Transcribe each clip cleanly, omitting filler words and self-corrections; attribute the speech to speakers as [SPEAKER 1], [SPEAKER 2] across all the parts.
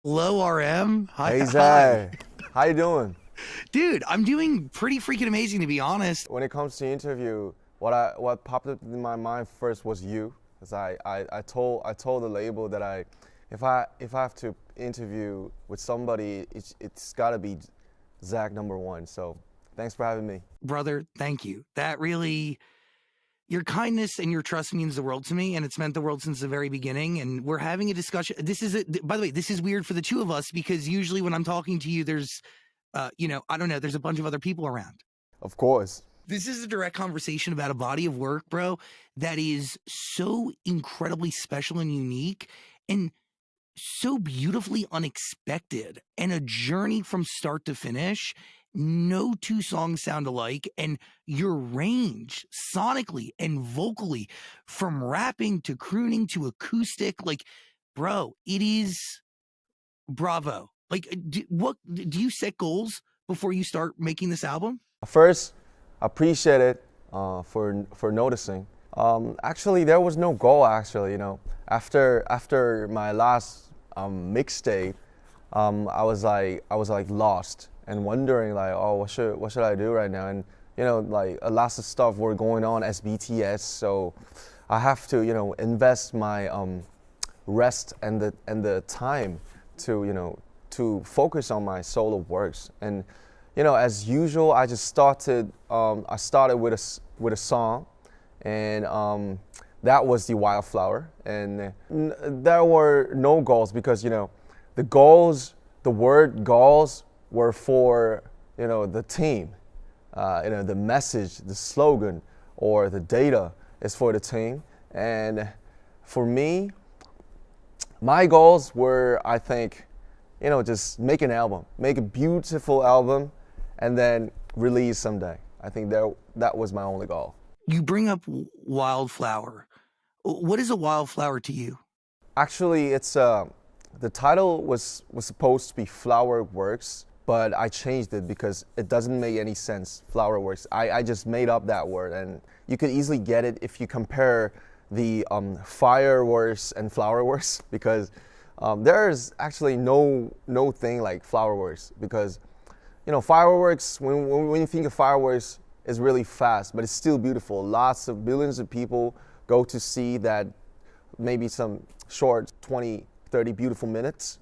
[SPEAKER 1] Low RM.
[SPEAKER 2] Hey
[SPEAKER 1] Hi, hi.
[SPEAKER 2] Zay, how you doing?
[SPEAKER 1] Dude, I'm doing pretty freaking amazing, to be honest.
[SPEAKER 2] When it comes to interview, what popped up in my mind first was you, because I told the label that if I have to interview with somebody, it's got to be Zach number one. So thanks for having me.
[SPEAKER 1] Brother, thank you. That really, your kindness and your trust means the world to me, and it's meant the world since the very beginning. And we're having a discussion. By the way, this is weird for the two of us because usually when I'm talking to you, there's, I don't know, there's a bunch of other people around.
[SPEAKER 2] Of course.
[SPEAKER 1] This is a direct conversation about a body of work, bro, that is so incredibly special and unique and so beautifully unexpected and a journey from start to finish. No two songs sound alike, and your range sonically and vocally, from rapping to crooning to acoustic, like, bro, it is bravo. Like, do you set goals before you start making this album?
[SPEAKER 2] First, appreciate it for noticing. Actually, there was no goal. Actually, after my last mixtape, I was like lost and wondering like, oh, what should I do right now? And like a lot of stuff were going on as BTS, so I have to invest my rest and the time to focus on my solo works. And as usual, I just started. I started with a song, and that was the Wildflower. And there were no goals because the goals, the word goals, were for the team. The message, the slogan, or the data is for the team. And for me, my goals were, I think, just make an album, make a beautiful album, and then release someday. I think that was my only goal.
[SPEAKER 1] You bring up Wildflower. What is a wildflower to you?
[SPEAKER 2] Actually, it's the title was supposed to be Flower Works, but I changed it because it doesn't make any sense. Flower Works. I just made up that word, and you could easily get it if you compare the fireworks and flower works, because there's actually no thing like flower works, because fireworks, when you think of fireworks, is really fast, but it's still beautiful. Lots of billions of people go to see that, maybe some short 20, 30 beautiful minutes.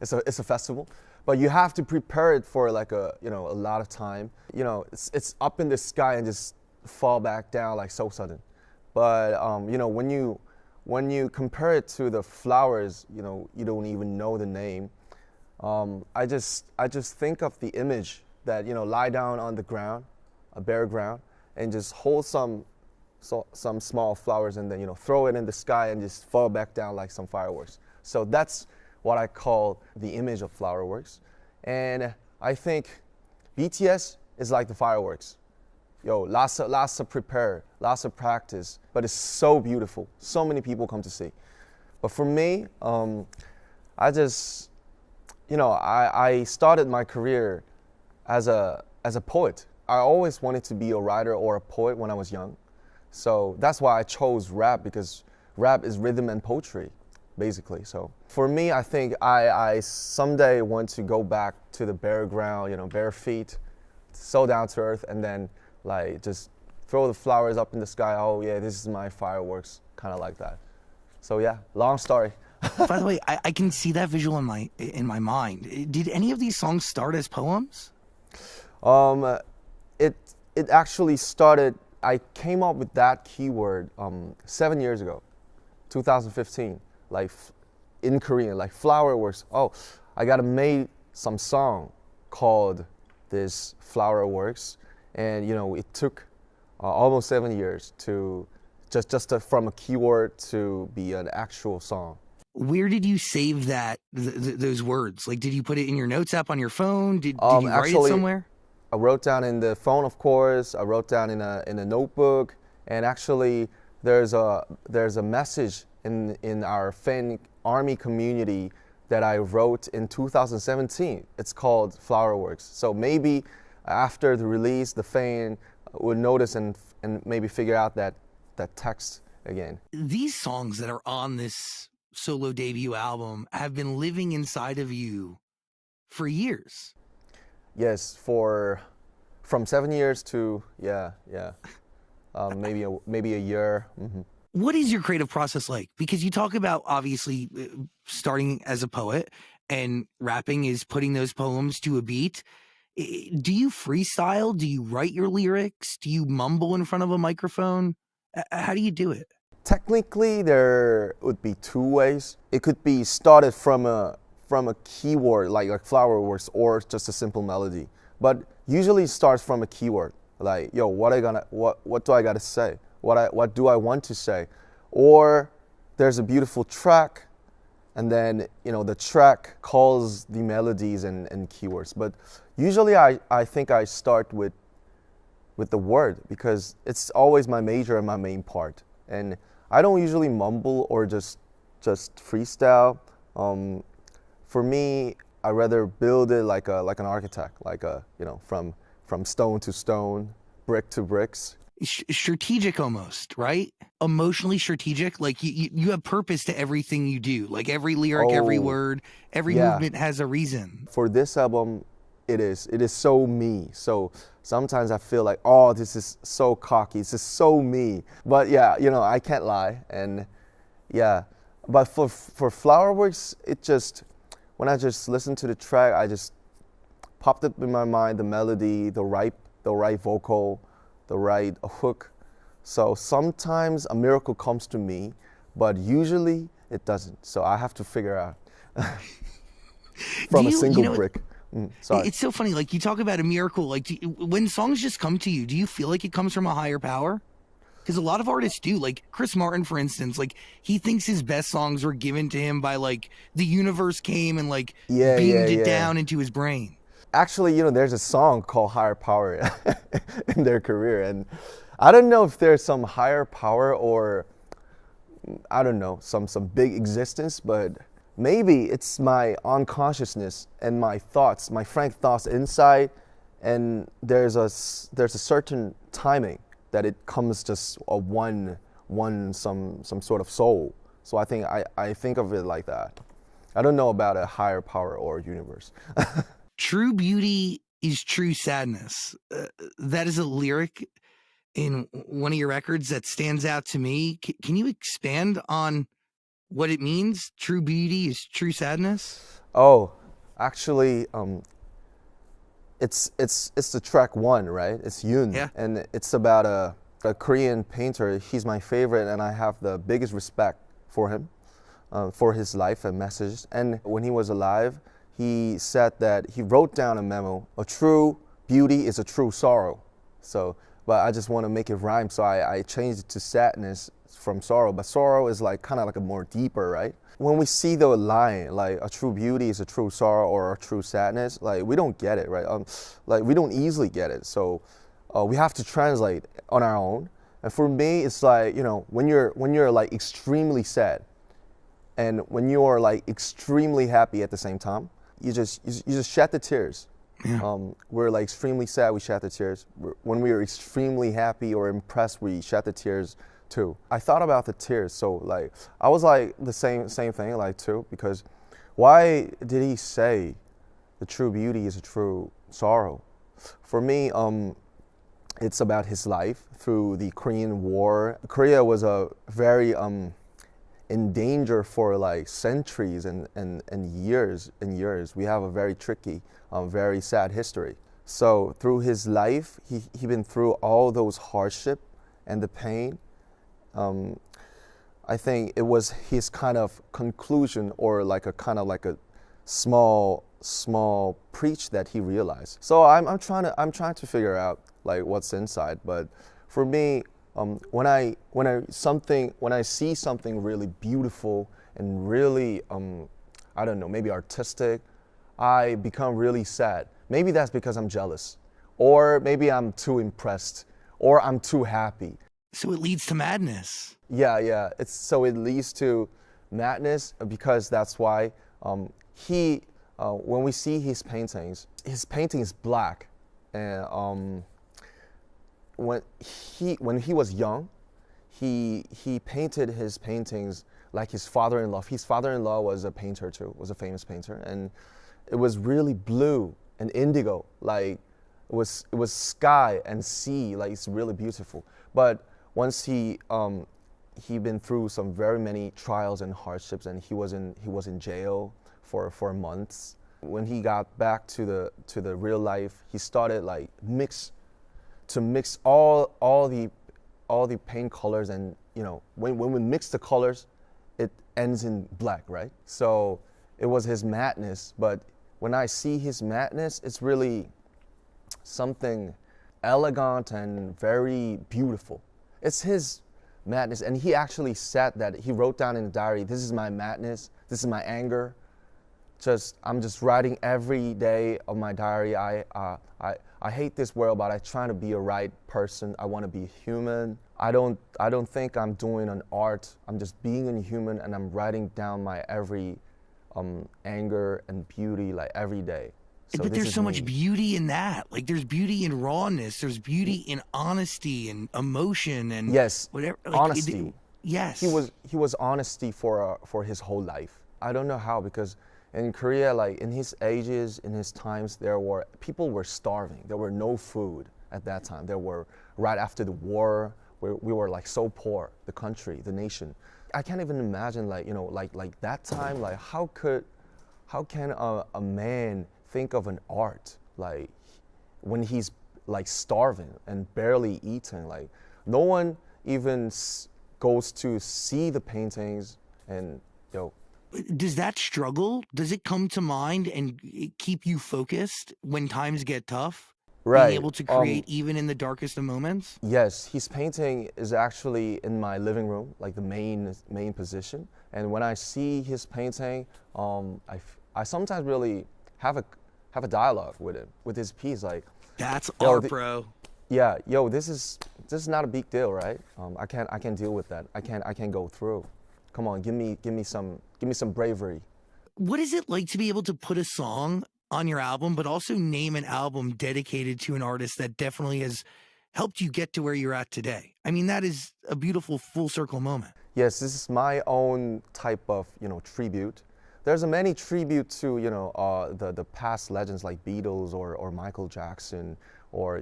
[SPEAKER 2] It's a festival, but you have to prepare it for like a lot of time. It's up in the sky and just fall back down like so sudden. But when you compare it to the flowers, you don't even know the name. I just think of the image that lie down on the ground, a bare ground, and just hold some small flowers and then throw it in the sky and just fall back down like some fireworks. So that's what I call the image of flower works. And I think BTS is like the fireworks. Lots of prepare, lots of practice, but it's so beautiful. So many people come to see. But for me, I just, I started my career as a poet. I always wanted to be a writer or a poet when I was young. So that's why I chose rap, because rap is rhythm and poetry, basically. So for me, I think I someday want to go back to the bare ground, bare feet, so down to earth, and then like just throw the flowers up in the sky. Oh yeah, this is my fireworks, kind of like that. So yeah, long story.
[SPEAKER 1] By the way, I can see that visual in my mind. Did any of these songs start as poems?
[SPEAKER 2] It actually started. I came up with that keyword 7 years ago, 2015. Like in Korean, like flower works. Oh, I gotta make some song called this Flower Works, and it took almost 7 years to from a keyword to be an actual song.
[SPEAKER 1] Where did you save those words? Like, did you put it in your notes app on your phone? Did you write it somewhere?
[SPEAKER 2] I wrote down in the phone, of course. I wrote down in a notebook, and actually there's a message in our fan army community that I wrote in 2017. It's called Flower Works. So maybe after the release, the fan would notice and maybe figure out that text again.
[SPEAKER 1] These songs that are on this solo debut album have been living inside of you for years.
[SPEAKER 2] Yes, from 7 years to maybe a year.
[SPEAKER 1] What is your creative process like? Because you talk about obviously starting as a poet, and rapping is putting those poems to a beat. Do you freestyle? Do you write your lyrics? Do you mumble in front of a microphone? How do you do it?
[SPEAKER 2] Technically, there would be two ways. It could be started from a keyword like flower words or just a simple melody. But usually it starts from a keyword like, yo, what do I gotta say? What do I want to say? Or there's a beautiful track, and then the track calls the melodies and keywords. But usually I think I start with the word, because it's always my major and my main part. And I don't usually mumble or just freestyle. For me, I rather build it like an architect, from stone to stone, brick to bricks.
[SPEAKER 1] Strategic almost, right? Emotionally strategic. Like you have purpose to everything you do. Like every lyric, every word, every movement has a reason.
[SPEAKER 2] For this album, it is so me. So sometimes I feel like, oh, this is so cocky. This is so me. But yeah, I can't lie. And yeah, but for Flowerworks, it just, when I just listen to the track, I just popped up in my mind the melody, the right vocal, the right hook. So sometimes a miracle comes to me, but usually it doesn't. So I have to figure out from a single brick. Sorry.
[SPEAKER 1] It's so funny. Like you talk about a miracle. Like when songs just come to you, do you feel like it comes from a higher power? Because a lot of artists do. Like Chris Martin, for instance, like he thinks his best songs were given to him by like the universe came and like beamed it down into his brain.
[SPEAKER 2] Actually, there's a song called Higher Power in their career. And I don't know if there's some higher power or, I don't know, some big existence, but maybe it's my unconsciousness and my thoughts, my frank thoughts inside. And there's a certain timing that it comes just some sort of soul. So I think of it like that. I don't know about a higher power or universe.
[SPEAKER 1] True beauty is true sadness. That is a lyric in one of your records that stands out to me. Can you expand on what it means? True beauty is true sadness?
[SPEAKER 2] Oh, actually, it's the track 1, right? It's Yoon.
[SPEAKER 1] Yeah.
[SPEAKER 2] And it's about a Korean painter. He's my favorite, and I have the biggest respect for him, for his life and message. And when he was alive, he said that he wrote down a memo, a true beauty is a true sorrow. So, but I just want to make it rhyme, so I changed it to sadness from sorrow. But sorrow is like kind of like a more deeper, right? When we see the line, like a true beauty is a true sorrow or a true sadness, like we don't get it, right? Like we don't easily get it. So we have to translate on our own. And for me, it's like, when you're like extremely sad and when you're like extremely happy at the same time, you just shed the tears.
[SPEAKER 1] Yeah.
[SPEAKER 2] We're like extremely sad, we shed the tears. When we are extremely happy or impressed, we shed the tears too. I thought about the tears, so like I was like the same thing like too, because why did he say the true beauty is a true sorrow? For me, it's about his life through the Korean War. Korea was a very in danger for like centuries and years and years. We have a very tricky, very sad history. So through his life, he been through all those hardship and the pain. I think it was his kind of conclusion, or like a kind of like a small preach that he realized. So I'm trying to figure out like what's inside. But for me, when I see something really beautiful and really I don't know, maybe artistic, I become really sad. Maybe that's because I'm jealous, or maybe I'm too impressed, or I'm too happy.
[SPEAKER 1] So it leads to madness.
[SPEAKER 2] Yeah. So it leads to madness, because that's why when we see his painting is black, and when he was young, he painted his paintings like his father-in-law. His father-in-law was a painter too, was a famous painter, and it was really blue and indigo, like it was sky and sea, like it's really beautiful. But once he been through some very many trials and hardships, and he was in jail for months. When he got back to the real life, he started like mix all the paint colors, and when we mix the colors, it ends in black, right? So it was his madness, but when I see his madness, it's really something elegant and very beautiful. It's his madness, and he actually said that, he wrote down in the diary, this is my madness, this is my anger. I'm just writing every day of my diary. I hate this world, but I try to be a right person. I want to be human. I don't think I'm doing an art. I'm just being a human, and I'm writing down my every anger and beauty like every day. So
[SPEAKER 1] but there's so
[SPEAKER 2] me.
[SPEAKER 1] much beauty in that. Like there's beauty in rawness. There's beauty in honesty and emotion and
[SPEAKER 2] yes,
[SPEAKER 1] whatever. Like,
[SPEAKER 2] honesty.
[SPEAKER 1] Yes.
[SPEAKER 2] He was honesty for his whole life. I don't know how, because in Korea, like in his ages, in his times, people were starving. There were no food at that time. There were, right after the war, we were like so poor, the country, the nation. I can't even imagine like that time, like how can a man think of an art like when he's like starving and barely eating? Like no one even goes to see the paintings, and
[SPEAKER 1] does that struggle, does it come to mind and keep you focused when times get tough?
[SPEAKER 2] Right.
[SPEAKER 1] Being able to create even in the darkest of moments?
[SPEAKER 2] Yes, his painting is actually in my living room, like the main position. And when I see his painting, I sometimes really have a dialogue with him, with his piece. Like,
[SPEAKER 1] that's art, bro.
[SPEAKER 2] Yeah, this is not a big deal, right? I can deal with that. I can go through. Come on, give me some bravery.
[SPEAKER 1] What is it like to be able to put a song on your album, but also name an album dedicated to an artist that definitely has helped you get to where you're at today? I mean, that is a beautiful full circle moment.
[SPEAKER 2] Yes, this is my own type of tribute. There's a many tribute to the past legends like Beatles or Michael Jackson or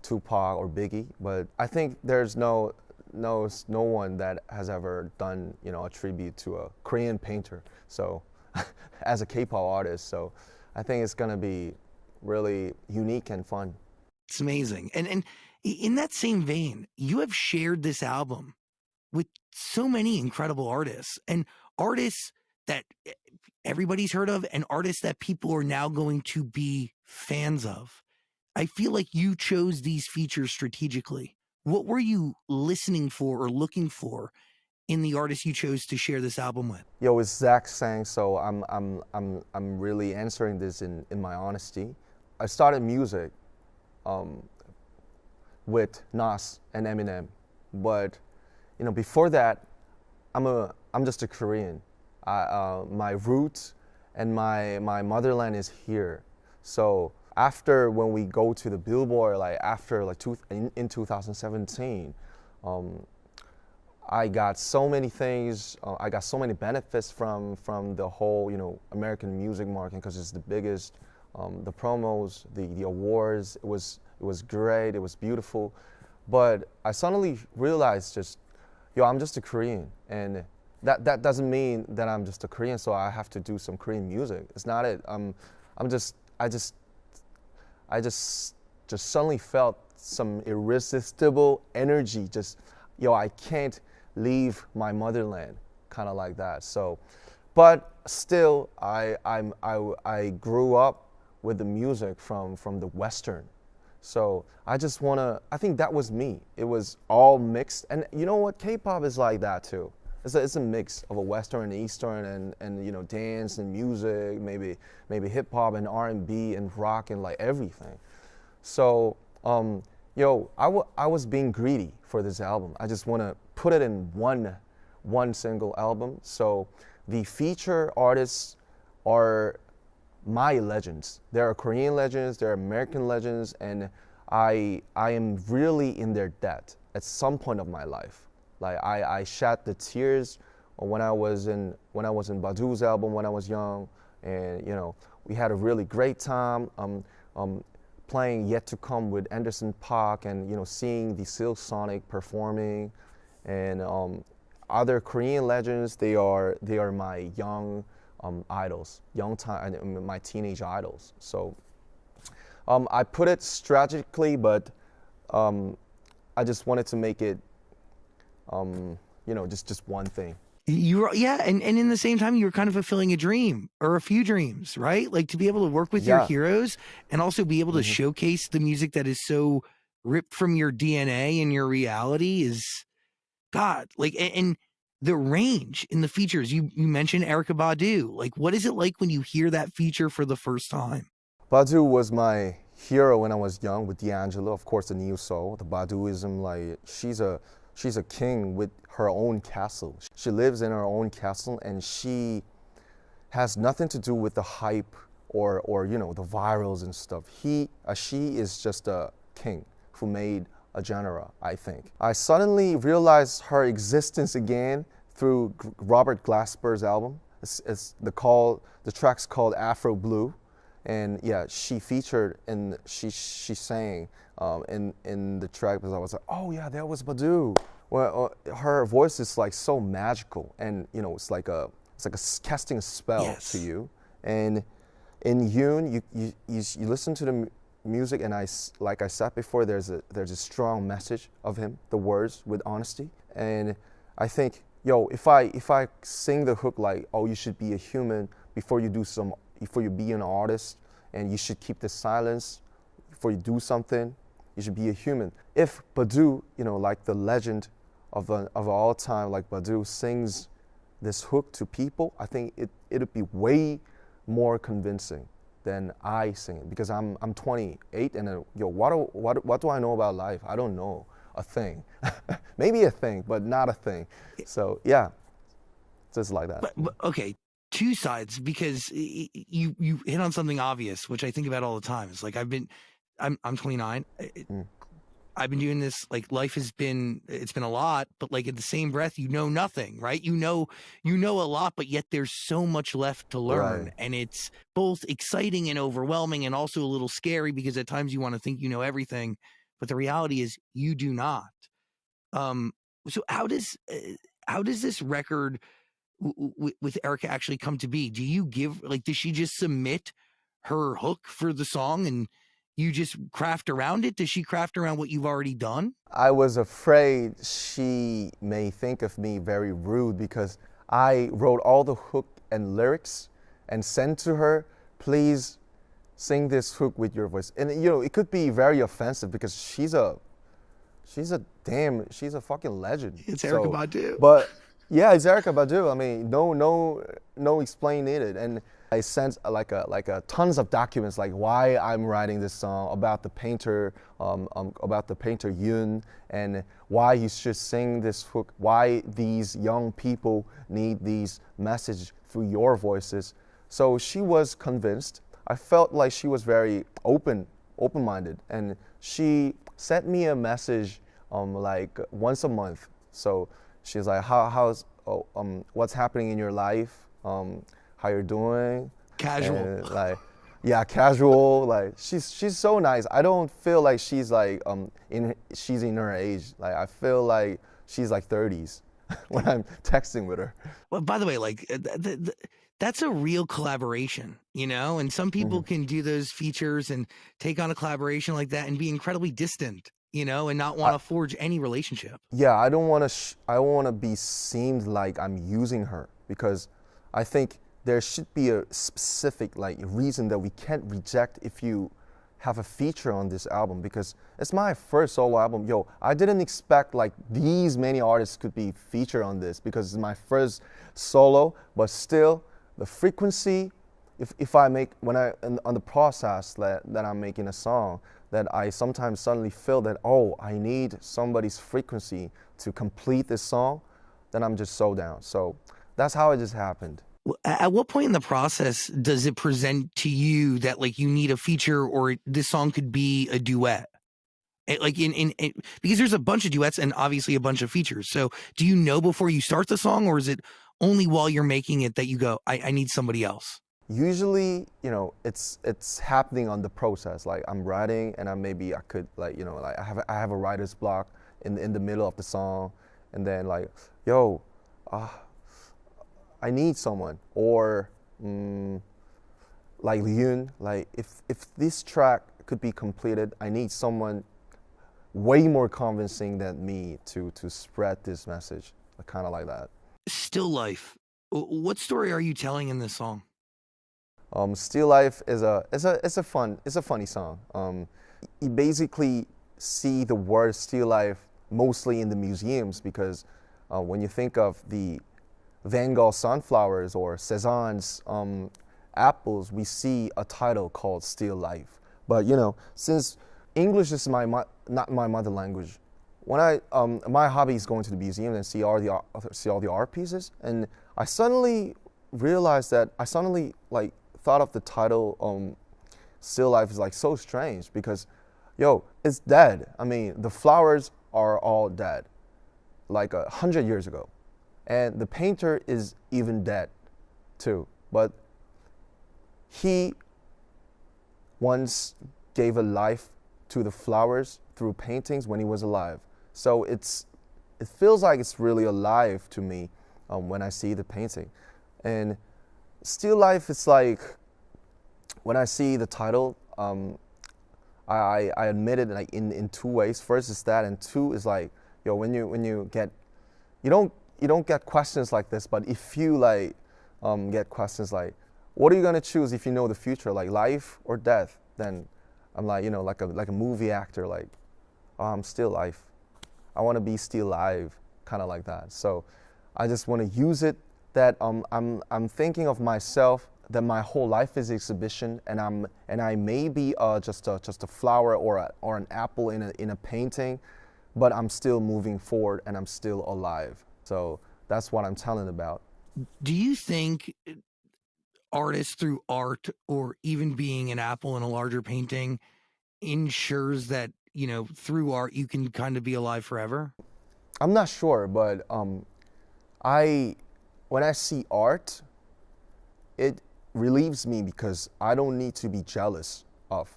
[SPEAKER 2] Tupac or Biggie, but I think there's no one that has ever done a tribute to a Korean painter. So as a K-pop artist, so I think it's gonna be really unique and fun.
[SPEAKER 1] It's amazing. And in that same vein, you have shared this album with so many incredible artists, and artists that everybody's heard of, and artists that people are now going to be fans of. I feel like you chose these features strategically. What were you listening for or looking for in the artists you chose to share this album with?
[SPEAKER 2] Yo, it's Zach Sang, so I'm really answering this in my honesty. I started music with Nas and Eminem, but before that, I'm just a Korean. My roots and my motherland is here. So after, when we go to the Billboard, like after in 2017, I got so many things. I got so many benefits from the whole American music market, because it's the biggest. The promos, the awards, it was great. It was beautiful, but I suddenly realized I'm just a Korean, and that doesn't mean that I'm just a Korean, so I have to do some Korean music. It's not it. I just suddenly felt some irresistible energy. I can't leave my motherland, kind of like that. So, but still, I grew up with the music from the Western. So I think that was me. It was all mixed, and you know what? K-pop is like that too. It's a mix of a Western and Eastern, and dance and music, maybe hip hop and R&B and rock and like everything. So I was being greedy for this album. I just want to put it in one single album. So the feature artists are my legends. There are Korean legends, there are American legends, and I am really in their debt at some point of my life. Like I shed the tears when I was in Badu's album when I was young, and we had a really great time playing Yet to Come with Anderson .Paak, and seeing the Silk Sonic performing, and other Korean legends. They are my young idols, my teenage idols. So I put it strategically, but I just wanted to make it just one thing.
[SPEAKER 1] Yeah, and in the same time, you were kind of fulfilling a dream or a few dreams, right? Like to be able to work with your heroes and also be able to showcase the music that is so ripped from your DNA and your reality is God. Like, and the range in the features. You mentioned Erykah Badu. Like, what is it like when you hear that feature for the first time?
[SPEAKER 2] Badu was my hero when I was young with D'Angelo, of course, the Neo Soul, the Baduism. Like, she's a king with her own castle. She lives in her own castle, and she has nothing to do with the hype or the virals and stuff. She is just a king who made a genre, I think. I suddenly realized her existence again through Robert Glasper's album. The track's called Afro Blue. And yeah, she featured and she sang in the track, because I was like, oh yeah, that was Badu. Well, her voice is like so magical, and it's like casting a spell to you. And in Yoon, you listen to the music, and like I said before, there's a strong message of him, the words with honesty. And I think, if I sing the hook like, oh, you should be a human before you be an artist, and you should keep the silence before you do something. You should be a human. If Badu, like the legend of all time, like Badu sings this hook to people, I think it'd be way more convincing than I sing it, because I'm 28, and what do I know about life? I don't know a thing. Maybe a thing, but not a thing. So yeah, just like that.
[SPEAKER 1] But okay. Two sides, because you hit on something obvious, which I think about all the time. It's like I'm 29. I've been doing this, like, it's been a lot, but like in the same breath, nothing, right? You know a lot, but yet there's so much left to learn. Right. And it's both exciting and overwhelming, and also a little scary, because at times you want to think you know everything, but the reality is you do not. So how does this record with Erykah actually come to be? Does she just submit her hook for the song and you just craft around it? Does she craft around what you've already done?
[SPEAKER 2] I was afraid she may think of me very rude, because I wrote all the hook and lyrics and sent to her, please sing this hook with your voice. And it could be very offensive, because she's a fucking legend.
[SPEAKER 1] It's Erykah Badu.
[SPEAKER 2] But yeah, it's Erykah Badu. I mean, no explain needed. And I sent like a tons of documents, like why I'm writing this song, about the painter Yoon, and why he should sing this hook, why these young people need these messages through your voices. So she was convinced. I felt like she was very open-minded, and she sent me a message like once a month. So she's like, what's happening in your life? How you're doing?
[SPEAKER 1] Casual.
[SPEAKER 2] And yeah, casual. Like she's so nice. I don't feel like she's like she's in her age. Like I feel like she's like 30s when I'm texting with her.
[SPEAKER 1] Well, by the way, like that's a real collaboration, and some people can do those features and take on a collaboration like that and be incredibly distant, and not want to forge any relationship.
[SPEAKER 2] Yeah, I don't want to be seemed like I'm using her, because I think there should be a specific reason that we can't reject if you have a feature on this album, because it's my first solo album. I didn't expect like these many artists could be featured on this, because it's my first solo, but still the frequency, if I make, on the process that I'm making a song, that I sometimes suddenly feel that, oh, I need somebody's frequency to complete this song, then I'm just so down. So that's how it just happened.
[SPEAKER 1] At what point in the process does it present to you that like you need a feature, or this song could be a duet? Like because there's a bunch of duets and obviously a bunch of features. So do you know before you start the song, or is it only while you're making it that you go, I need somebody else?
[SPEAKER 2] Usually, it's happening on the process. Like I'm writing, and I could like like I have a writer's block in the middle of the song, and then like, yo, I need someone, or like Yun, like if this track could be completed, I need someone way more convincing than me to spread this message, kind of like that.
[SPEAKER 1] Still Life. What story are you telling in this song?
[SPEAKER 2] Still Life is a funny song. You basically see the word Still Life mostly in the museums because when you think of the Van Gogh sunflowers or Cézanne's apples, we see a title called Still Life. But since English is not my mother language, when my hobby is going to the museum and see all the art pieces, and I suddenly realized that like thought of the title Still Life is like so strange because it's dead. I mean, the flowers are all dead like 100 years ago, and the painter is even dead too, but he once gave a life to the flowers through paintings when he was alive. So it feels like it's really alive to me when I see the painting. And Still Life is like, when I see the title, I admit it like in two ways. First is that, and two is like, when you get, you don't get questions like this, but if you like get questions like, what are you gonna choose if you know the future, like life or death? Then I'm like, like a movie actor, like, oh, I'm still life. I want to be still alive, kind of like that. So I just want to use it that I'm thinking of myself that my whole life is exhibition, and I may be just a flower or an apple in a painting, but I'm still moving forward and I'm still alive. So that's what I'm telling about.
[SPEAKER 1] Do you think artists through art or even being an apple in a larger painting ensures that through art you can kind of be alive forever?
[SPEAKER 2] I'm not sure, but when I see art, it relieves me because I don't need to be jealous of,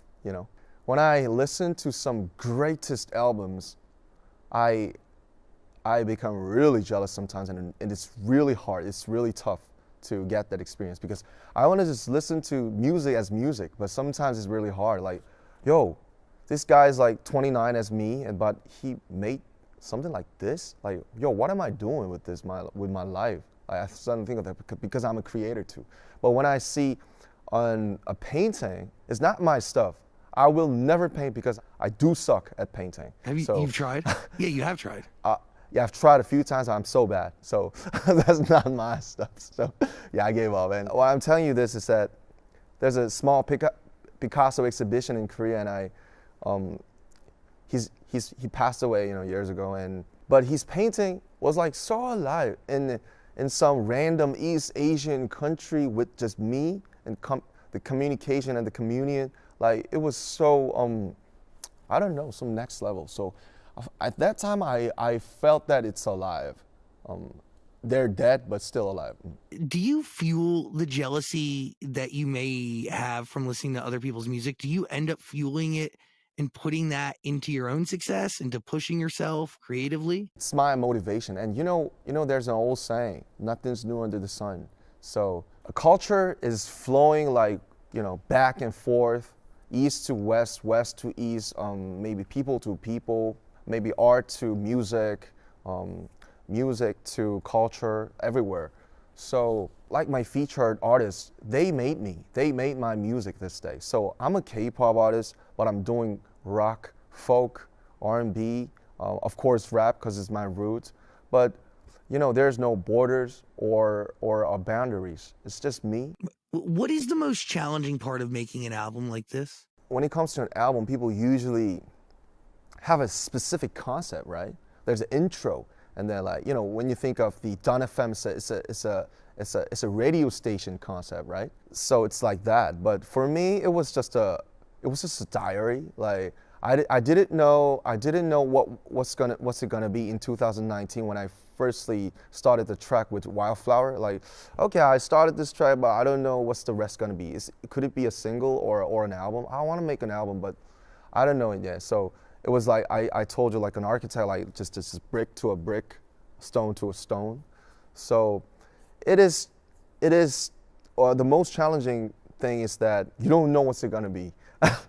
[SPEAKER 2] When I listen to some greatest albums, I become really jealous sometimes, and it's really hard, it's really tough to get that experience because I want to just listen to music as music, but sometimes it's really hard. Like, this guy's like 29 as me, but he made something like this. Like, what am I doing with this with my life? I suddenly think of that because I'm a creator too. But when I see on a painting, it's not my stuff. I will never paint because I do suck at painting.
[SPEAKER 1] You've tried? Yeah, you have tried.
[SPEAKER 2] Yeah, I've tried a few times. I'm so bad. So that's not my stuff. So yeah, I gave up. And why I'm telling you this is that there's a small Picasso exhibition in Korea, and he passed away years ago, but his painting was like so alive in some random East Asian country with just me and the communication and the communion. Like, it was so I don't know, some next level. So at that time I felt that it's alive. They're dead but still alive.
[SPEAKER 1] Do you fuel the jealousy that you may have from listening to other people's music? Do you end up fueling it and putting that into your own success, into pushing yourself creatively?
[SPEAKER 2] It's my motivation. And there's an old saying, nothing's new under the sun. So a culture is flowing like, back and forth, east to west, west to east, maybe people to people, maybe art to music, music to culture, everywhere. So like my featured artists, they made me. They made my music this day. So I'm a K-pop artist, but I'm doing rock, folk, R&B, of course rap because it's my roots. But there's no borders or boundaries. It's just me.
[SPEAKER 1] What is the most challenging part of making an album like this?
[SPEAKER 2] When it comes to an album, people usually have a specific concept, right? There's an intro, and then like when you think of the Don FM, it's a radio station concept, right? So it's like that. But for me, it was just a diary. Like I didn't know what's it gonna be in 2019 when I firstly started the track with Wildflower. Like, okay, I started this track, but I don't know what's the rest gonna be. Could it be a single or an album? I want to make an album, but I don't know it yet. So it was like I told you, like an architect, like just brick to a brick, stone to a stone. So it is the most challenging thing is that you don't know what's it gonna be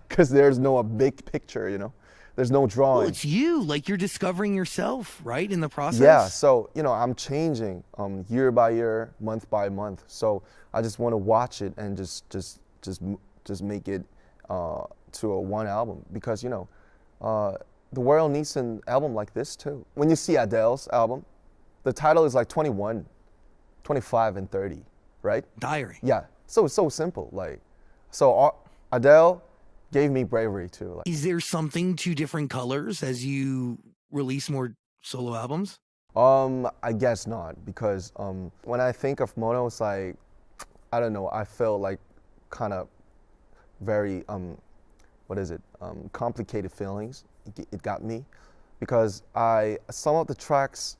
[SPEAKER 2] because there's no a big picture, you know. There's no drawing.
[SPEAKER 1] Well, it's you. Like you're discovering yourself, right, in the process.
[SPEAKER 2] Yeah. So you know, I'm changing year by year, month by month. So I just want to watch it and just make it to a one album because you know the world needs an album like this too. When you see Adele's album, the title is like 21, 25, and 30, right?
[SPEAKER 1] Diary.
[SPEAKER 2] Yeah. So it's so simple. Like, so Adele gave me bravery too. Like,
[SPEAKER 1] is there something to different colors as you release more solo albums?
[SPEAKER 2] I guess not because when I think of Mono, it's like I don't know. I feel like kind of very what is it? Complicated feelings. It got me because some of the tracks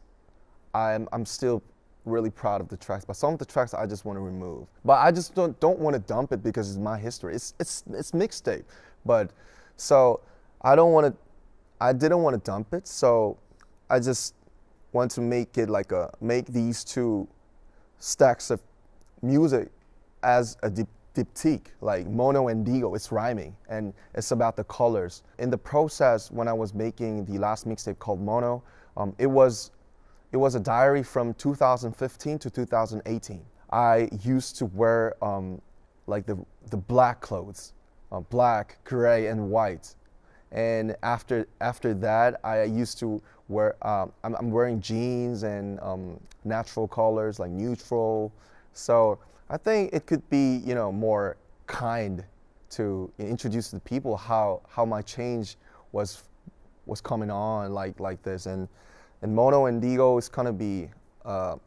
[SPEAKER 2] I'm still really proud of the tracks, but some of the tracks I just want to remove. But I just don't want to dump it because it's my history. It's mixtape, but so I didn't want to dump it. So I just want to make it like make these two stacks of music as a diptyque, like Mono and Digo. It's rhyming and it's about the colors. In the process, when I was making the last mixtape called Mono, it was a diary from 2015 to 2018. I used to wear like the black clothes, black, gray, and white. And after that, I used to wear, I'm wearing jeans and natural colors like neutral. So I think it could be, you know, more kind to introduce to the people how my change was coming on like this. And Mono and Digo is gonna be a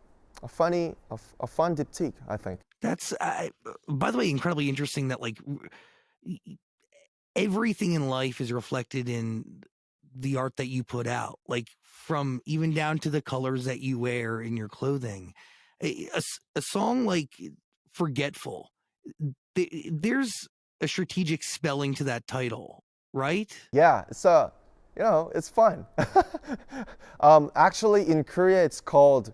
[SPEAKER 2] fun diptyque, I think.
[SPEAKER 1] That's, by the way, incredibly interesting that like everything in life is reflected in the art that you put out, like from even down to the colors that you wear in your clothing. A song like Forgetful, there's a strategic spelling to that title, right?
[SPEAKER 2] Yeah, it's you know, it's fun. Actually, in Korea, it's called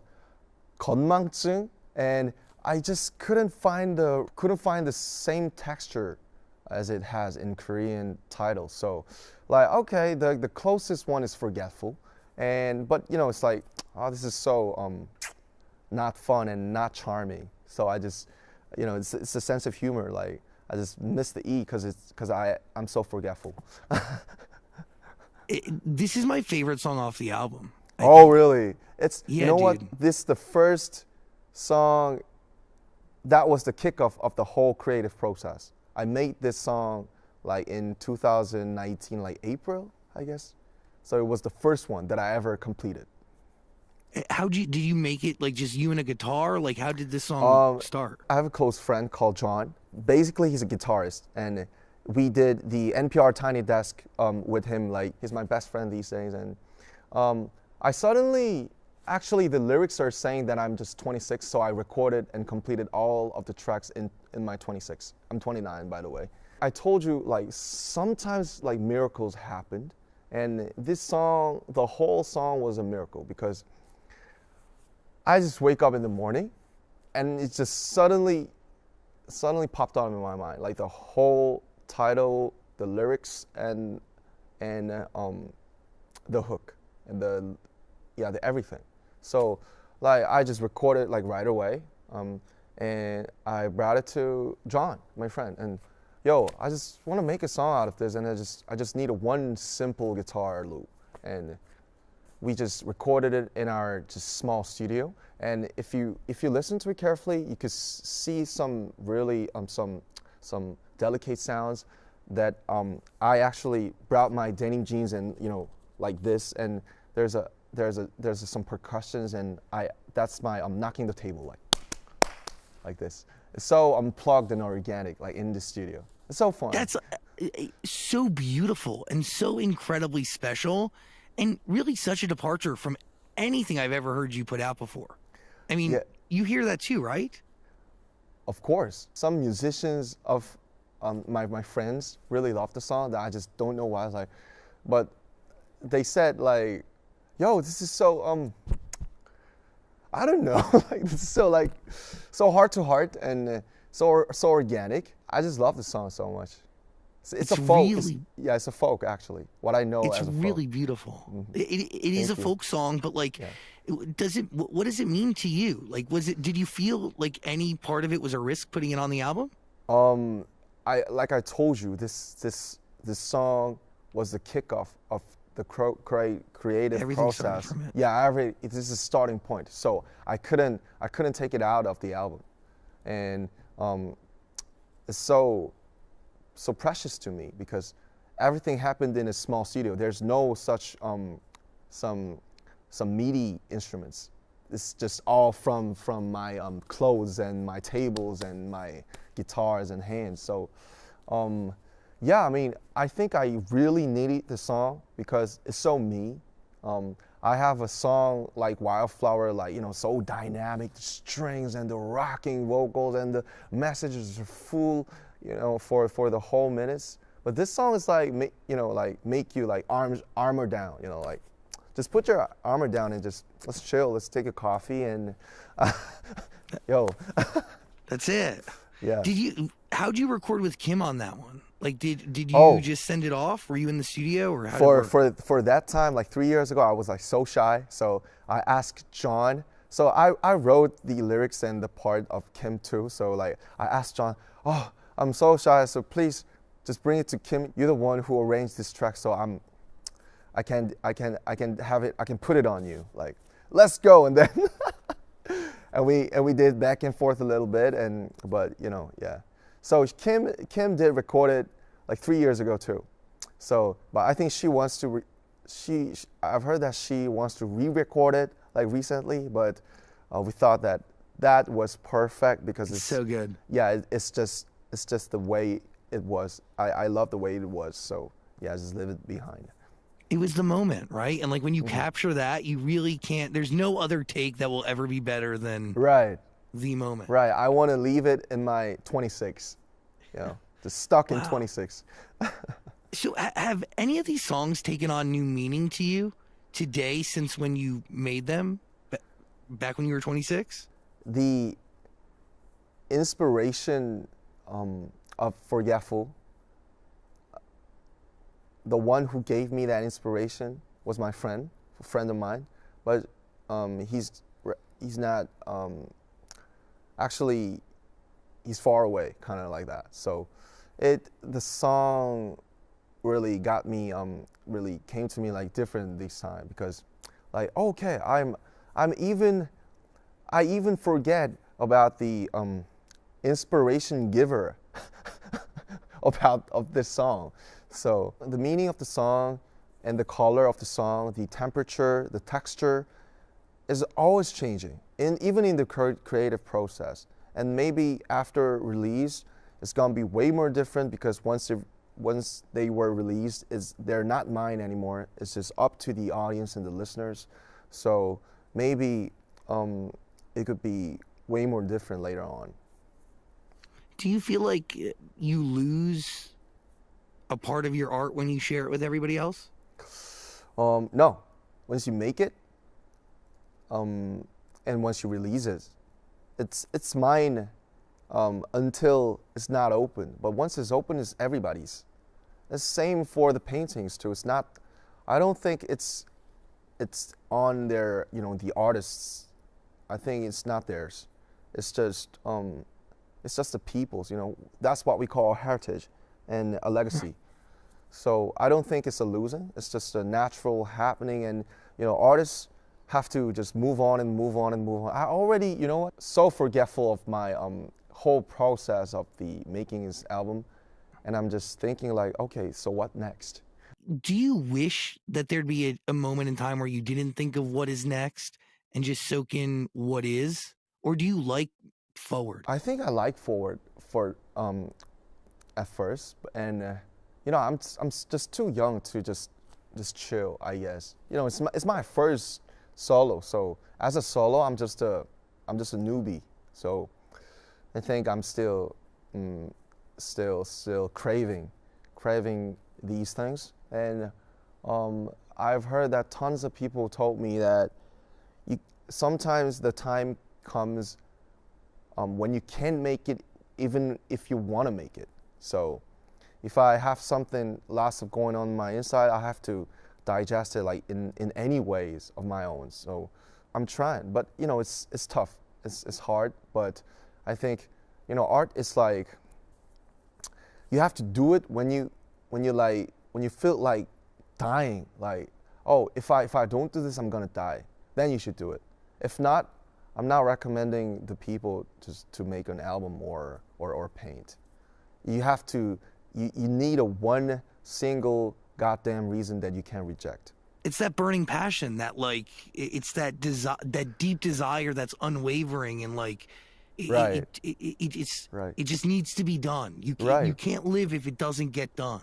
[SPEAKER 2] 건망증, and I just couldn't find the same texture as it has in Korean titles. So, like, okay, the closest one is Forgetful, but you know, it's like, oh, this is so not fun and not charming. So I just, you know, it's a sense of humor. Like I just miss the E because I'm so forgetful.
[SPEAKER 1] This is my favorite song off the album.
[SPEAKER 2] Oh, really? It's,
[SPEAKER 1] yeah,
[SPEAKER 2] you know
[SPEAKER 1] dude.
[SPEAKER 2] what? This is the first song that was the kickoff of the whole creative process. I made this song like in 2019, like April, I guess. So it was the first one that I ever completed.
[SPEAKER 1] Did you make it like just you and a guitar? Like how did this song start?
[SPEAKER 2] I have a close friend called John. Basically, he's a guitarist, and we did the NPR Tiny Desk with him. Like he's my best friend these days, and I suddenly, actually the lyrics are saying that I'm just 26, so I recorded and completed all of the tracks in my 26. I'm 29, by the way. I told you, like, sometimes like miracles happened, and this song, the whole song was a miracle because I just wake up in the morning and it just suddenly popped out in my mind, like the whole title, the lyrics, and the hook and the everything. So like I just recorded like right away, and I brought it to John, my friend, and yo, I just want to make a song out of this, and I just need one simple guitar loop, and we just recorded it in our just small studio. And if you listen to it carefully, you could see some really some delicate sounds that I actually brought my denim jeans and, you know, like this, and there's some percussions, and I'm knocking the table like this. It's so unplugged and organic, like in the studio. It's so fun.
[SPEAKER 1] That's so beautiful and so incredibly special, and really such a departure from anything I've ever heard you put out before. I mean,
[SPEAKER 2] Yeah.
[SPEAKER 1] you hear that too, right?
[SPEAKER 2] Of course. Some musicians of my friends really love the song that I just don't know why. I was like, but they said like, yo, this is so I don't know, like this is so like so heart to heart and so organic. I just love the song so much. It's a folk.
[SPEAKER 1] Really,
[SPEAKER 2] Yeah, it's a folk actually. What I know
[SPEAKER 1] it's
[SPEAKER 2] as a
[SPEAKER 1] really
[SPEAKER 2] folk.
[SPEAKER 1] beautiful.
[SPEAKER 2] Mhm.
[SPEAKER 1] It is a
[SPEAKER 2] Thank you.
[SPEAKER 1] folk song, but like,
[SPEAKER 2] Yeah.
[SPEAKER 1] does it? What does it mean to you? Like, was it? Did you feel like any part of it was a risk putting it on the album?
[SPEAKER 2] Um, I told you, this song was the kickoff of the creative
[SPEAKER 1] Everything started
[SPEAKER 2] process.
[SPEAKER 1] from it.
[SPEAKER 2] Yeah, this is a starting point. So I couldn't take it out of the album, and it's so precious to me because everything happened in a small studio. There's no such some MIDI instruments. It's just all from my clothes and my tables and my guitars and hands. So yeah, I mean, I think I really needed the song because it's so me. I have a song like Wildflower, like, you know, so dynamic, the strings and the rocking vocals and the messages are full, you know, for the whole minutes. But this song is like, you know, like make you like armor down, you know, like just put your armor down and just let's chill, let's take a coffee and yo.
[SPEAKER 1] That's it.
[SPEAKER 2] Yeah.
[SPEAKER 1] How'd you record with Kim on that one? Like, did you
[SPEAKER 2] Oh.
[SPEAKER 1] just send it off? Were you in the studio or how did it work?
[SPEAKER 2] For that time, like 3 years ago, I was like so shy. So I asked John. So I wrote the lyrics and the part of Kim too. So like I asked John, oh, I'm so shy. So please just bring it to Kim. You're the one who arranged this track. So I can have it. I can put it on you. Like, let's go. And then and we did back and forth a little bit. But you know, yeah. So Kim did record it like 3 years ago too. So, but I think she wants to. I've heard that she wants to re-record it like recently. But we thought that was perfect because it's
[SPEAKER 1] so good.
[SPEAKER 2] Yeah, it's just the way it was. I love the way it was. So yeah, just leave it behind.
[SPEAKER 1] It was the moment, right? And like when you
[SPEAKER 2] Mm-hmm.
[SPEAKER 1] capture that, you really can't. There's no other take that will ever be better than
[SPEAKER 2] Right.
[SPEAKER 1] the moment.
[SPEAKER 2] Right. I want to leave it in my 26. You know, just stuck in
[SPEAKER 1] Wow.
[SPEAKER 2] 26.
[SPEAKER 1] So have any of these songs taken on new meaning to you today since when you made them back when you were 26?
[SPEAKER 2] The inspiration of Forgetful, the one who gave me that inspiration was my friend, a friend of mine, but he's not actually, he's far away, kind of like that. So the song really got me, really came to me like different this time because like, okay, I even forget about the inspiration giver of this song. So the meaning of the song and the color of the song, the temperature, the texture is always changing, even in the creative process. And maybe after release, it's gonna be way more different because once they were released, they're not mine anymore. It's just up to the audience and the listeners. So maybe it could be way more different later on.
[SPEAKER 1] Do you feel like you lose a part of your art when you share it with everybody else?
[SPEAKER 2] No, once you make it, and once you release it, it's mine until it's not open. But once it's open, it's everybody's. It's the same for the paintings too. It's not. I don't think it's on their, you know, the artists. I think it's not theirs. It's just the people's. You know, that's what we call heritage and a legacy. So I don't think it's a losing. It's just a natural happening, and you know, artists have to just move on and move on and move on. I already, you know what, so forgetful of my whole process of the making this album, and I'm just thinking like, okay, so what next?
[SPEAKER 1] Do you wish that there'd be a moment in time where you didn't think of what is next and just soak in what is? Or do you like forward?
[SPEAKER 2] I think I like forward for at first, and you know, I'm just too young to just chill, I guess. You know, it's my first solo. So as a solo, I'm just a newbie. So I think I'm still craving these things. And I've heard that tons of people told me that sometimes the time comes when you can't make it, even if you want to make it. So if I have something, lots of going on my inside, I have to digest it like in any ways of my own. So I'm trying, but it's tough. It's hard, but I think art is like you have to do it when you feel like dying. Like, oh, if I don't do this, I'm gonna die. Then you should do it. If not, I'm not recommending the people to make an album or paint. You have to. You need a one single goddamn reason that you can't reject.
[SPEAKER 1] It's that burning passion, that it's that that deep desire that's unwavering, and
[SPEAKER 2] Right.
[SPEAKER 1] it just needs to be done. You can't live if it doesn't get done.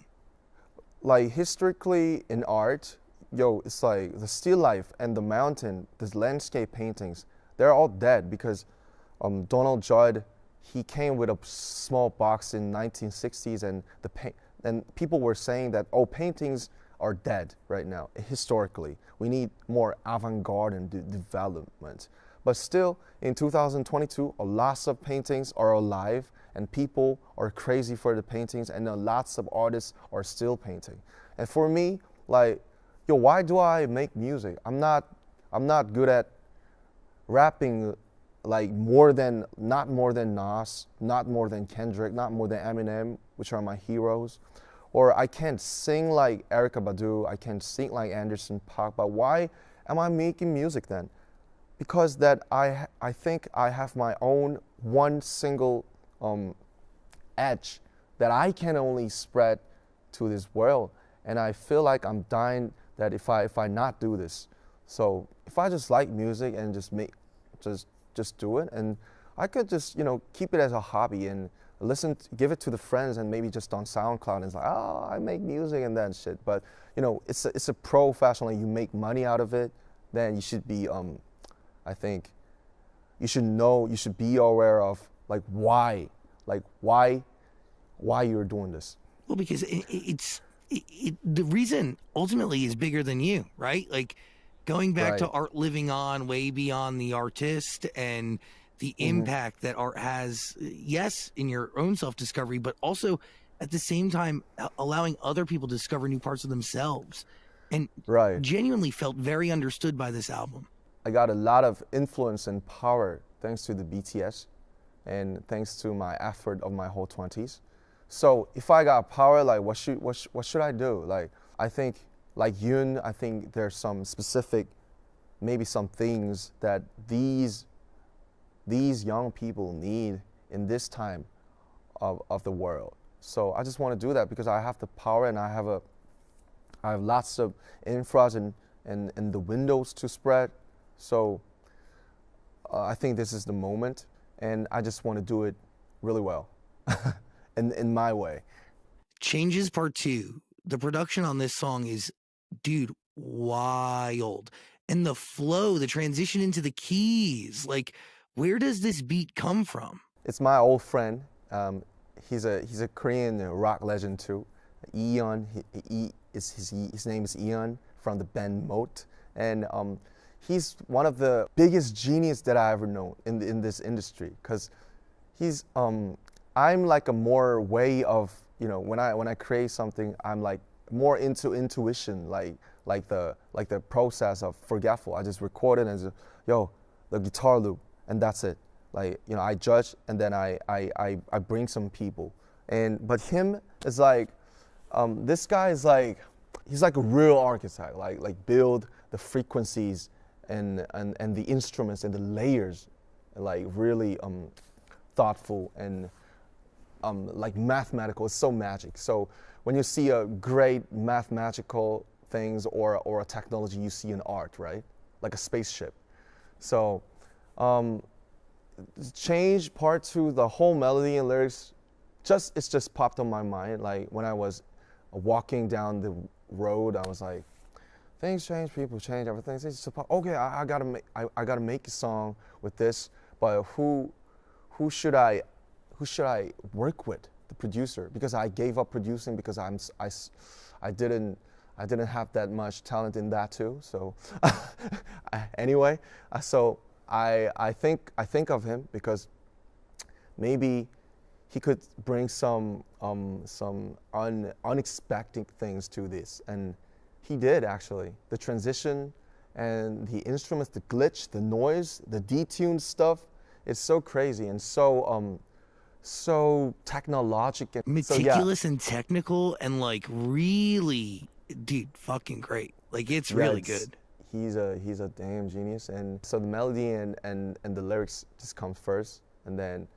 [SPEAKER 2] Like historically in art, it's like the still life and the mountain, the landscape paintings, they're all dead because Donald Judd, he came with a small box in 1960s, and people were saying that paintings are dead right now. Historically, we need more avant-garde and development. But still, in 2022, lots of paintings are alive, and people are crazy for the paintings, and lots of artists are still painting. And for me, why do I make music? I'm not good at rapping, not more than Nas, not more than Kendrick, not more than Eminem, which are my heroes. Or I can't sing like Erykah Badu, I can't sing like Anderson .Paak, but why am I making music then? Because that I think I have my own one single edge that I can only spread to this world, and I feel like I'm dying that if I not do this. So if I just like music and just do it, and I could just keep it as a hobby and give it to the friends, and maybe just on SoundCloud, and it's like, oh, I make music and that shit. But it's a professional, you make money out of it, then you should be I think you should be aware of why you're doing this.
[SPEAKER 1] Well, because the reason ultimately is bigger than you, right? Going back to art living on way beyond the artist and the impact that art has, yes, in your own self-discovery, but also at the same time allowing other people to discover new parts of themselves. And genuinely felt very understood by this album.
[SPEAKER 2] I got a lot of influence and power thanks to the BTS and thanks to my effort of my whole 20s. So if I got power, what should I do? I think Yoon, I think there's some specific, maybe some things that these young people need in this time of the world. So I just want to do that because I have the power, and I have lots of infras and the windows to spread. So I think this is the moment, and I just want to do it really well in my way.
[SPEAKER 1] Changes Part 2. The production on this song is, dude, wild. And the flow, the transition into the keys, where does this beat come from?
[SPEAKER 2] It's my old friend. He's a Korean rock legend too. Eon. His name is Eon from the band Moat, and he's one of the biggest genius that I ever known in this industry. Cause I'm like a more way of when I create something, I'm more into intuition, like the process of forgetful. I just record it and just, the guitar loop, and that's it. I judge, and then I bring some people. But him is this guy is he's like a real architect, build the frequencies and the instruments and the layers, really thoughtful and mathematical. It's so magic. So when you see a great mathematical things or a technology, you see an art, right? Like a spaceship. So change Part 2, the whole melody and lyrics, it's just popped on my mind. When I was walking down the road, I was like, things change, people change, everything. It's just, okay, I gotta make, I gotta make a song with this, but who should I work with? The producer, because I gave up producing because I didn't have that much talent in that too. So anyway, so I think of him because maybe he could bring some unexpected things to this, and he did actually. The transition and the instruments, the glitch, the noise, the detuned stuff, it's so crazy and so technological,
[SPEAKER 1] meticulous and technical, and like really, dude, fucking great. Like it's really good.
[SPEAKER 2] He's a damn genius, and so the melody and the lyrics just comes first, and then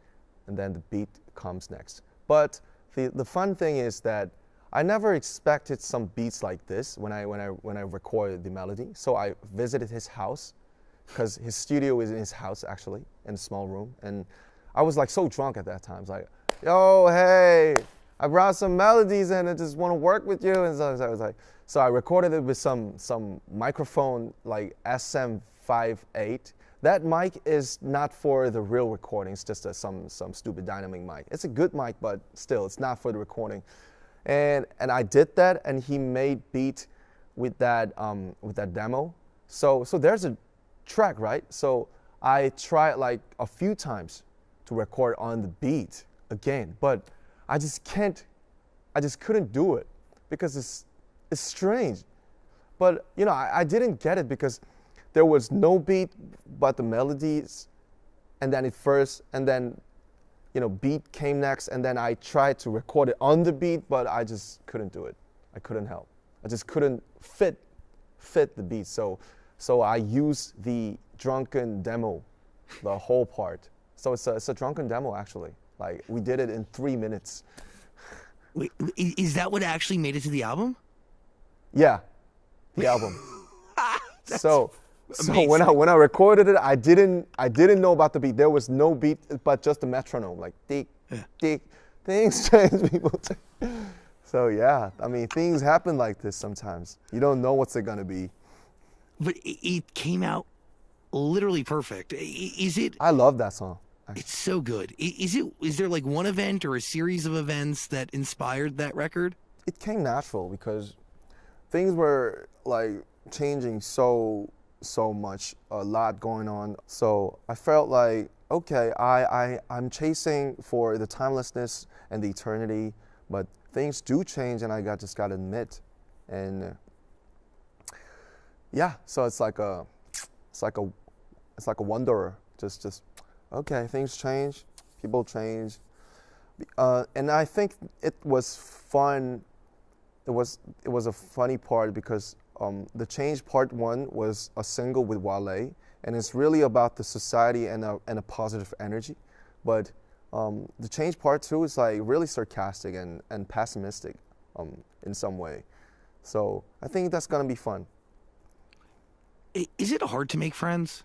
[SPEAKER 2] the beat comes next. But the fun thing is that I never expected some beats like this when I recorded the melody. So I visited his house, because his studio is in his house actually, in a small room, and I was like so drunk at that time. I was like, yo, hey, I brought some melodies and I just want to work with you. And so I was like, so I recorded it with some microphone like SM58. That mic is not for the real recording. It's just some stupid dynamic mic. It's a good mic, but still, it's not for the recording. And I did that, and he made beat with that demo. So there's a track, right? So I tried like a few times to record on the beat again, but I just couldn't do it because it's strange. But you know, I didn't get it because there was no beat but the melodies, and then you know, beat came next, and then I tried to record it on the beat, but I just couldn't do it. I couldn't help. I just couldn't fit the beat. So I used the drunken demo, the whole part. So it's a drunken demo actually. Like we did it in 3 minutes.
[SPEAKER 1] Wait, is that what actually made it to the album?
[SPEAKER 2] Yeah, the album. So when I recorded it, I didn't know about the beat. There was no beat, but just the metronome, like tick, tick. Things change, people. So yeah, I mean, things happen like this sometimes. You don't know what's it gonna be.
[SPEAKER 1] But it came out literally perfect. Is it?
[SPEAKER 2] I love that song.
[SPEAKER 1] It's so good. Is there like one event or a series of events that inspired that record?
[SPEAKER 2] It came natural because things were like changing so much, a lot going on. So I felt like, okay, I'm chasing for the timelessness and the eternity, but things do change, and I just gotta admit. And yeah, so it's like a wanderer. Just okay, things change, people change, and I think it was fun. It was a funny part because the Change Part 1 was a single with Wale, and it's really about the society and a positive energy. But the Change Part 2 is like really sarcastic and pessimistic in some way. So I think that's gonna be fun.
[SPEAKER 1] Is it hard to make friends?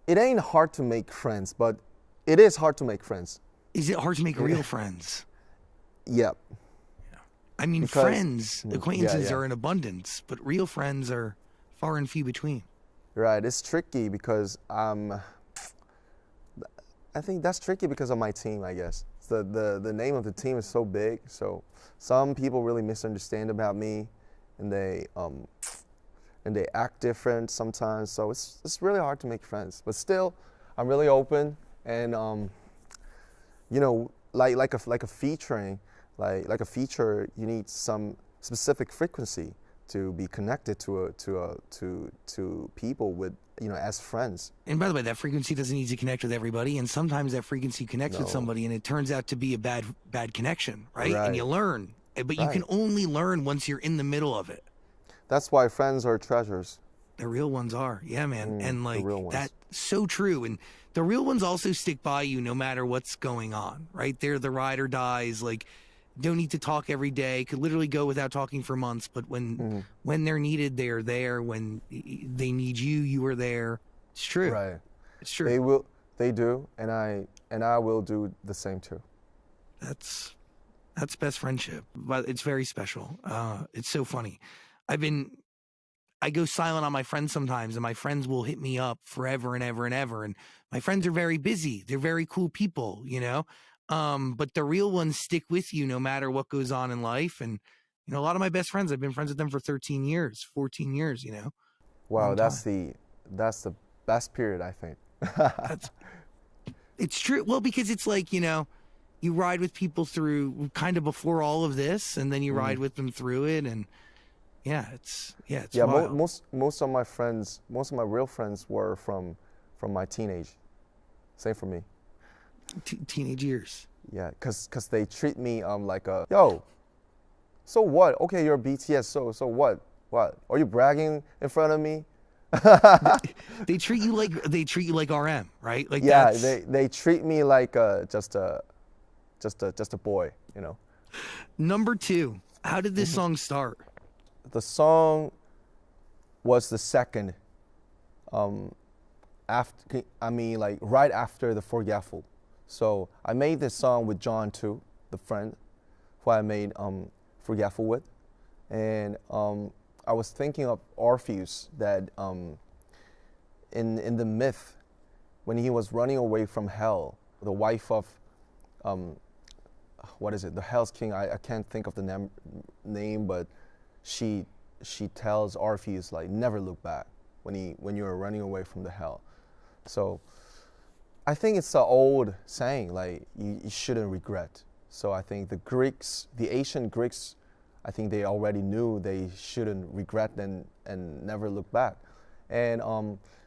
[SPEAKER 2] It ain't hard to make friends, but it is hard to make friends.
[SPEAKER 1] Is it hard to make real friends?
[SPEAKER 2] Yep.
[SPEAKER 1] Yeah. I mean, friends, acquaintances are in abundance, but real friends are far and few between.
[SPEAKER 2] Right. It's tricky because I think that's tricky because of my team, I guess. The name of the team is so big, so some people really misunderstand about me, and they act different sometimes. So it's really hard to make friends. But still, I'm really open, and you know, like a featuring. Like a feature, you need some specific frequency to be connected to people with, you know, as friends.
[SPEAKER 1] And by the way, that frequency doesn't need to connect with everybody, and sometimes that frequency connects with somebody, and it turns out to be a bad connection, right? And you learn, but you can only learn once you're in the middle of it.
[SPEAKER 2] That's why friends are treasures.
[SPEAKER 1] The real ones are, yeah, man, and like that's so true. And the real ones also stick by you no matter what's going on, right? They're the ride or dies, like. Don't need to talk every day. Could literally go without talking for months. But when they're needed, they are there. When they need you, you are there. It's true.
[SPEAKER 2] Right.
[SPEAKER 1] It's true.
[SPEAKER 2] They will. They do, and I will do the same too.
[SPEAKER 1] That's That's best friendship, but it's very special. It's so funny. I go silent on my friends sometimes, and my friends will hit me up forever and ever and ever. And my friends are very busy. They're very cool people, you know. But the real ones stick with you no matter what goes on in life. And you know, a lot of my best friends, I've been friends with them for 13 years, 14 years. You know,
[SPEAKER 2] Wow,
[SPEAKER 1] long time.
[SPEAKER 2] that's the best period, I think.
[SPEAKER 1] That's it's true. Well, because it's like, you know, you ride with people through kind of before all of this, and then you
[SPEAKER 2] Hmm.
[SPEAKER 1] ride with them through it, and it's
[SPEAKER 2] Yeah,
[SPEAKER 1] wild.
[SPEAKER 2] most of my friends, most of my real friends were from my teenage. Same for me.
[SPEAKER 1] Teenage years.
[SPEAKER 2] Yeah, cause they treat me like a yo. So what? Okay, you're BTS. So what? What? Are you bragging in front of me?
[SPEAKER 1] They treat you like RM, right? Like
[SPEAKER 2] Yeah,
[SPEAKER 1] that's
[SPEAKER 2] they treat me like just a boy. You know.
[SPEAKER 1] number two. How did this
[SPEAKER 2] Hmm.
[SPEAKER 1] song start?
[SPEAKER 2] The song was the second after. I mean, like right after the Forgetful. So I made this song with John too, the friend who I made Forgetful with, and I was thinking of Orpheus that in the myth when he was running away from hell, the wife of um, what is it? The Hell's King. I can't think of the name, but she she tells Orpheus like never look back when you're running away from the hell. So I think it's an old saying like you shouldn't regret. So I think the Greeks, the ancient Greeks, I think they already knew they shouldn't regret and never look back. And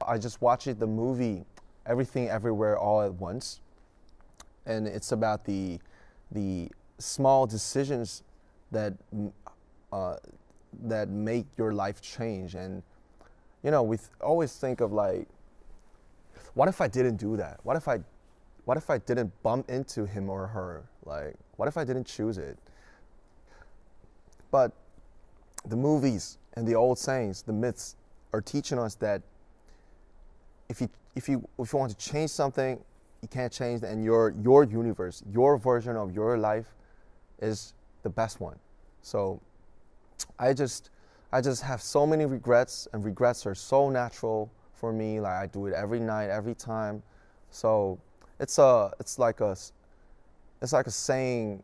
[SPEAKER 2] I just watched the movie Everything Everywhere All at Once, and it's about the small decisions that uh, that make your life change. And you know, we always think of like, what if I didn't do that? What if I didn't bump into him or her? Like, what if I didn't choose it? But the movies and the old sayings, the myths, are teaching us that if you want to change something, you can't change it, and your universe, your version of your life, is the best one. So I just I just have so many regrets, and regrets are so natural for me. Like I do it every night, every time. So it's like a saying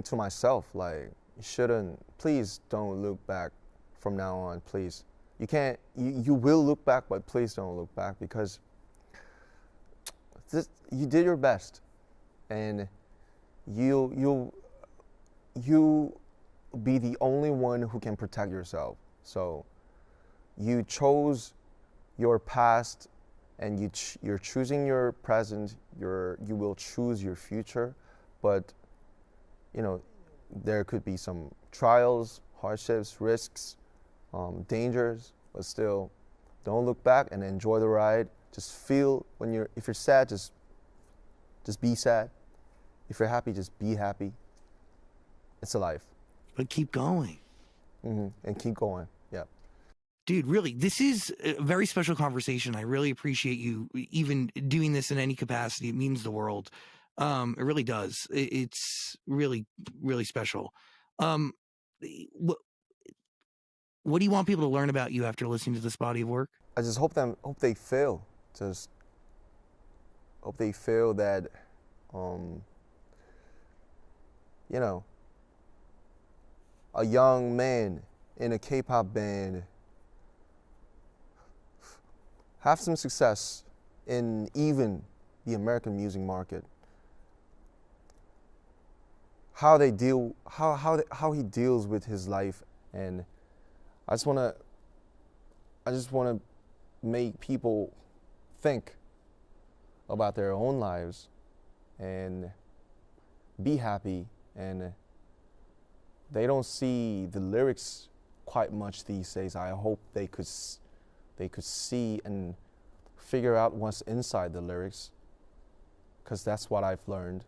[SPEAKER 2] to myself like you shouldn't, please don't look back from now on, please. You will look back, but please don't look back, because you did your best, and you you be the only one who can protect yourself. So you chose your past, and you're choosing your present. You will choose your future, but you know there could be some trials, hardships, risks, dangers, but still, don't look back and enjoy the ride. Just feel if you're sad, just be sad. If you're happy, just be happy. It's a life.
[SPEAKER 1] But keep going.
[SPEAKER 2] And keep going. Yeah.
[SPEAKER 1] Dude, really, this is a very special conversation. I really appreciate you even doing this in any capacity. It means the world. It really does. It's really, really special. Um, what, what do you want people to learn about you after listening to this body of work?
[SPEAKER 2] I just hope they feel. Just hope they feel that, um, you know, a young man in a K-pop band have some success in even the American music market. How he deals with his life, and I just wanna make people think about their own lives and be happy, and they don't see the lyrics quite much these days. I hope they could see and figure out what's inside the lyrics, because that's what I've learned.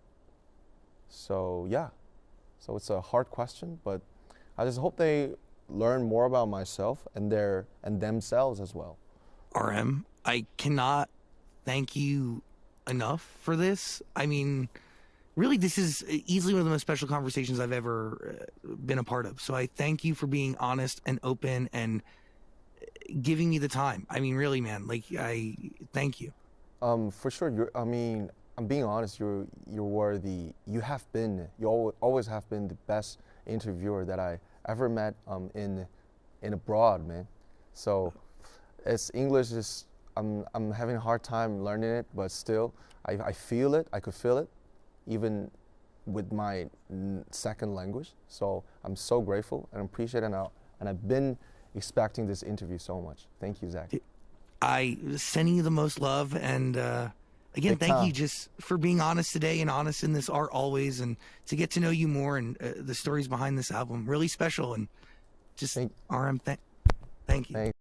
[SPEAKER 2] So yeah, so it's a hard question, but I just hope they learn more about myself and themselves as well.
[SPEAKER 1] RM, I cannot thank you enough for this. I mean, really, this is easily one of the most special conversations I've ever been a part of. So I thank you for being honest and open and giving me the time. I mean, really, man, like, I thank you.
[SPEAKER 2] For sure. I mean, I'm being honest. You were the you have been you always have been the best interviewer that I ever met in abroad, man. So it's English is I'm having a hard time learning it, but still I feel it. I could feel it, even with my second language. So I'm so grateful and appreciate it now. And I've been expecting this interview so much. Thank you, Zach.
[SPEAKER 1] I sending you the most love, and again,
[SPEAKER 2] Big
[SPEAKER 1] thank
[SPEAKER 2] time.
[SPEAKER 1] you just for being honest today and honest in this art always, and to get to know you more and the stories behind this album. Really special, and just
[SPEAKER 2] Thank-
[SPEAKER 1] RM, thank you.
[SPEAKER 2] Thank